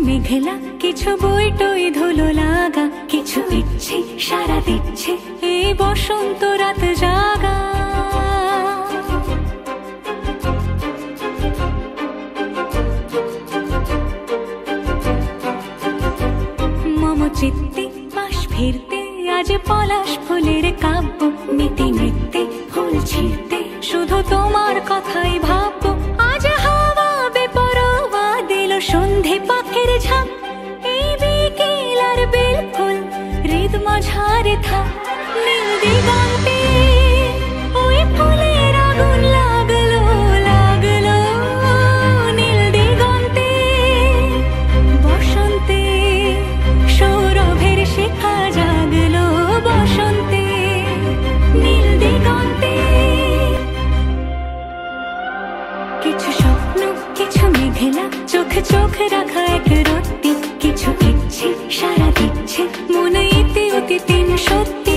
মেঘলা, কিছু বই টই ধুলো লাগা, কিছু ইচ্ছে সারা দিচ্ছে এই বসন্ত রাত জাগা। মম চিত্তে পাশ ফিরতে আজ পলাশ ফুলের কাব্য, নীতি নৃত্যে ফুল ছিঁড়তে শুধু তোমার কথাই ভাববো। আজ হাওয়া বেপরোয়া দিল সন্ধে পাখির ঝাঁক, এই বিকেল আর বেল ফুল হৃদ মাঝারে থাক। নীল দিগন্তে ওই ফুলের আগুন লাগলো লাগলো, নীল দিগন্তে বসন্তে সৌরভের শিখা জাগলো বসন্তে, নীল দিগন্তে। কিছু স্বপ্ন, কিছু মেঘলা, চোখ চোখ রাখা এক রত্তি, কিছু ইচ্ছে সারা দিচ্ছে মনে ইতি অতি তিন সত্যি।